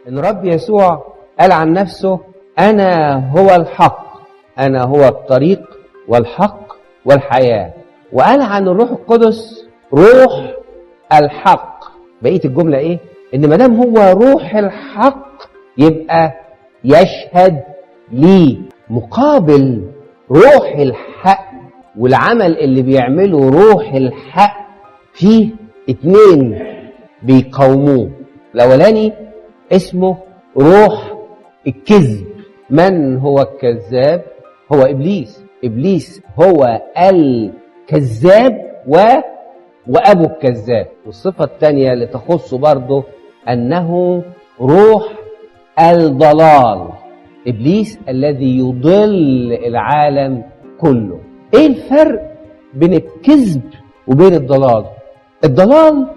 ان رب يسوع قال عن نفسه انا هو الحق، انا هو الطريق والحق والحياة. وقال عن الروح القدس روح الحق. بقية الجملة ايه؟ ان مدام هو روح الحق يبقى يشهد لي. مقابل روح الحق والعمل اللي بيعمله روح الحق فيه اتنين بيقاوموه. الاولاني اسمه روح الكذب. من هو الكذاب؟ هو ابليس. ابليس هو الكذاب وابو الكذاب. والصفة الثانية اللي تخصه برضه انه روح الضلال. ابليس الذي يضل العالم كله. ايه الفرق بين الكذب وبين الضلال؟ الضلال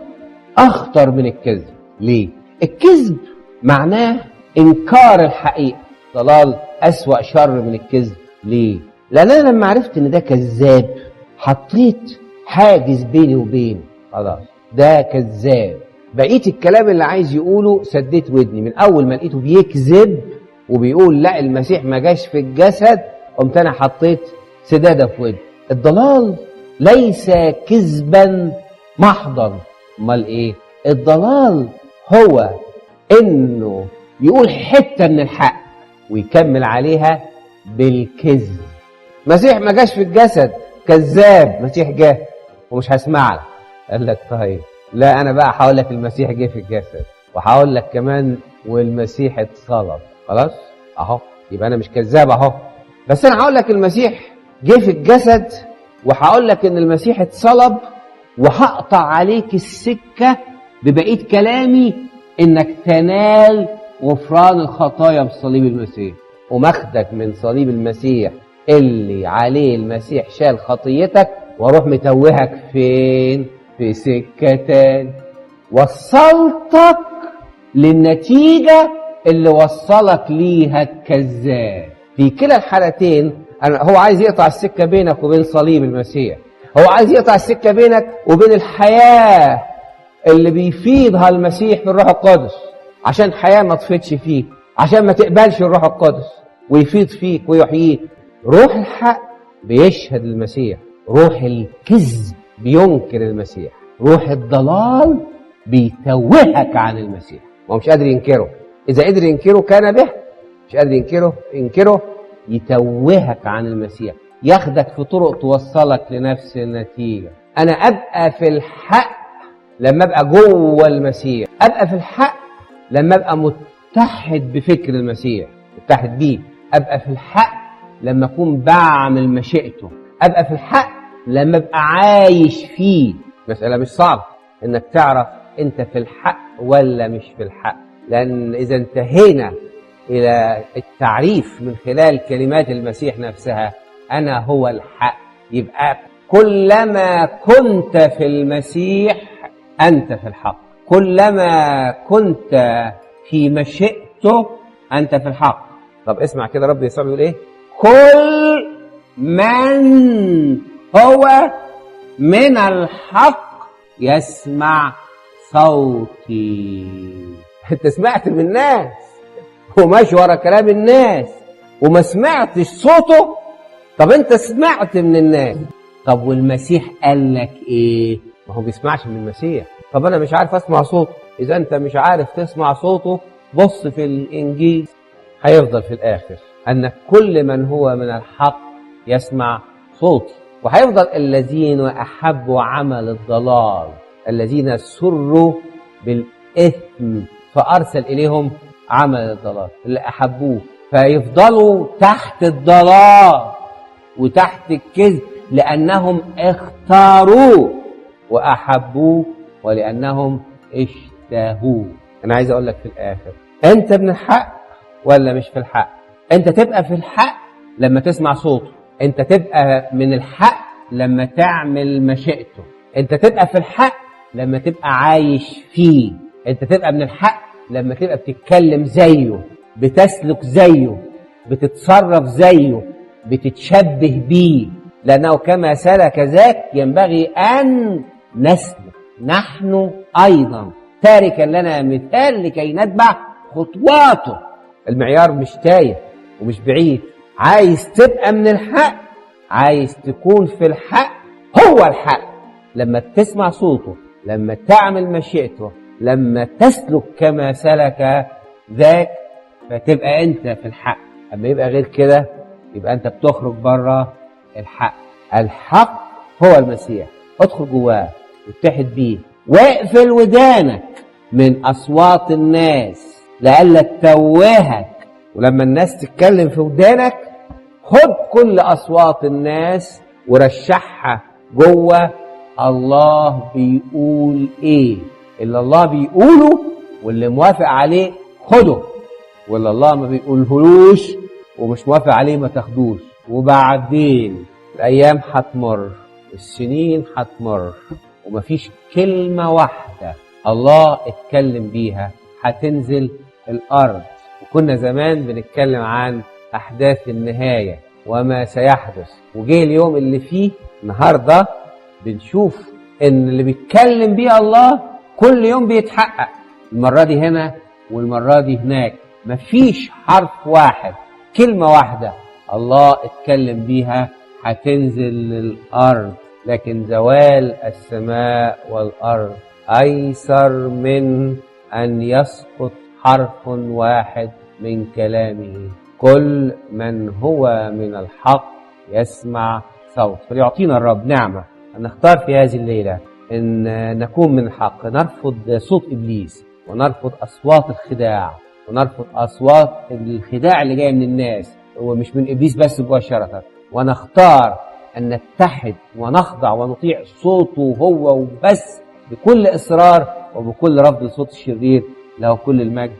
اخطر من الكذب. ليه؟ الكذب معناه انكار الحقيقة. ضلال اسوأ شر من الكذب. ليه؟ لان انا لما عرفت ان ده كذاب حطيت حاجز بيني وبينه. خلاص ده كذاب. بقيت الكلام اللي عايز يقوله سديت ودني. من اول ما لقيته بيكذب وبيقول لا المسيح ما جاش في الجسد قمت انا حطيت سدادة في ودني. الضلال ليس كذبا محضا. امال ايه؟ الضلال هو انه يقول حتة من الحق ويكمل عليها بالكذب. مسيح ما جاش في الجسد، كذاب. مسيح جه ومش هسمع لك. قال لك طيب لا انا بقى هقول لك المسيح جه في الجسد وهقول لك كمان والمسيح اتصلب. خلاص اهو يبقى انا مش كذاب اهو. بس انا هقول لك المسيح جه في الجسد وهقول لك ان المسيح اتصلب وهقطع عليك السكة ببقية كلامي انك تنال غفران الخطايا بصليب المسيح. وماخدك من صليب المسيح اللي عليه المسيح شال خطيتك واروح متوهك فين؟ في سكة تاني. وصلتك للنتيجة اللي وصلك ليها الكذاب. في كلا الحالتين هو عايز يقطع السكة بينك وبين صليب المسيح. هو عايز يقطع السكة بينك وبين الحياة اللي بيفيضها المسيح في الروح القدس، عشان حياة ما تفيضش فيك، عشان ما تقبلش الروح القدس ويفيض فيك ويحييك. روح الحق بيشهد المسيح، روح الكذب بينكر المسيح، روح الضلال بيتوهك عن المسيح. هو مش قادر ينكره. إذا قدر ينكره كان به، مش قادر ينكره يتوهك عن المسيح، ياخدك في طرق توصلك لنفس النتيجة. أنا أبقى في الحق لما أبقى جوه المسيح، أبقى في الحق لما أبقى متحد بفكر المسيح، متحد بيه. أبقى في الحق لما أكون بعمل مشيئته. أبقى في الحق لما أبقى عايش فيه. مسألة مش صعبة إنك تعرف أنت في الحق ولا مش في الحق، لأن إذا انتهينا إلى التعريف من خلال كلمات المسيح نفسها أنا هو الحق، يبقى كلما كنت في المسيح أنت في الحق. كلما كنت في مشيئته أنت في الحق. طب اسمع كده رب يسوع بيقول إيه؟ كل من هو من الحق يسمع صوتي. انت سمعت من الناس وماشي ورا كلام الناس وما سمعتش صوته. طب انت سمعت من الناس، طب والمسيح قال لك ايه؟ ما هو بيسمعش من المسيح. طب انا مش عارف اسمع صوته. اذا انت مش عارف تسمع صوته بص في الانجيل، هيفضل في الاخر ان كل من هو من الحق يسمع صوتي. وهيفضل الذين احبوا عمل الضلال، الذين سروا بالاثم فارسل اليهم عمل الضلال، اللي احبوه فيفضلوا تحت الضلال وتحت الكذب لانهم اختاروه واحبوه ولانهم اشتهوه. انا عايز اقول لك في الاخر انت ابن الحق ولا مش في الحق؟ انت تبقى في الحق لما تسمع صوته، انت تبقى من الحق لما تعمل مشيئته، انت تبقى في الحق لما تبقى عايش فيه، انت تبقى من الحق لما تبقى بتتكلم زيه، بتسلك زيه، بتتصرف زيه، بتتشبه بيه، لأنه كما سلك ذاك ينبغي أن نسلك نحن أيضا، تاركا لنا مثال لكي نتبع خطواته. المعيار مش تايه ومش بعيد. عايز تبقى من الحق، عايز تكون في الحق، هو الحق. لما تسمع صوته، لما تعمل مشيئته، لما تسلك كما سلك ذاك، فتبقى انت في الحق. اما يبقى غير كده يبقى انت بتخرج بره الحق. الحق هو المسيح. ادخل جواه واتحد بيه، واقفل ودانك من اصوات الناس لئلا تتوهك. ولما الناس تتكلم في ودانك، خد كل اصوات الناس ورشحها جوه الله بيقول ايه. اللي الله بيقوله واللي موافق عليه خده، واللي الله ما بيقولهولوش ومش موافق عليه ما تاخدوش. وبعدين الايام هتمر، السنين هتمر، ومفيش كلمة واحدة الله اتكلم بيها هتنزل الارض. وكنا زمان بنتكلم عن احداث النهاية وما سيحدث، وجه اليوم اللي فيه النهاردة بنشوف ان اللي بيتكلم بيه الله كل يوم بيتحقق. المرة دي هنا والمرة دي هناك. مفيش حرف واحد، كلمة واحدة الله اتكلم بيها هتنزل للأرض. لكن زوال السماء والأرض أيسر من أن يسقط حرف واحد من كلامه. كل من هو من الحق يسمع صوت. فليعطينا الرب نعمة أن نختار في هذه الليلة أن نكون من الحق، نرفض صوت إبليس، ونرفض أصوات الخداع، ونرفض أصوات الخداع اللي جاية من الناس ومش من إبليس بس مباشرة، ونختار أن نتحد ونخضع ونطيع صوته هو وبس، بكل إصرار وبكل رفض لصوت الشرير. له كل المجد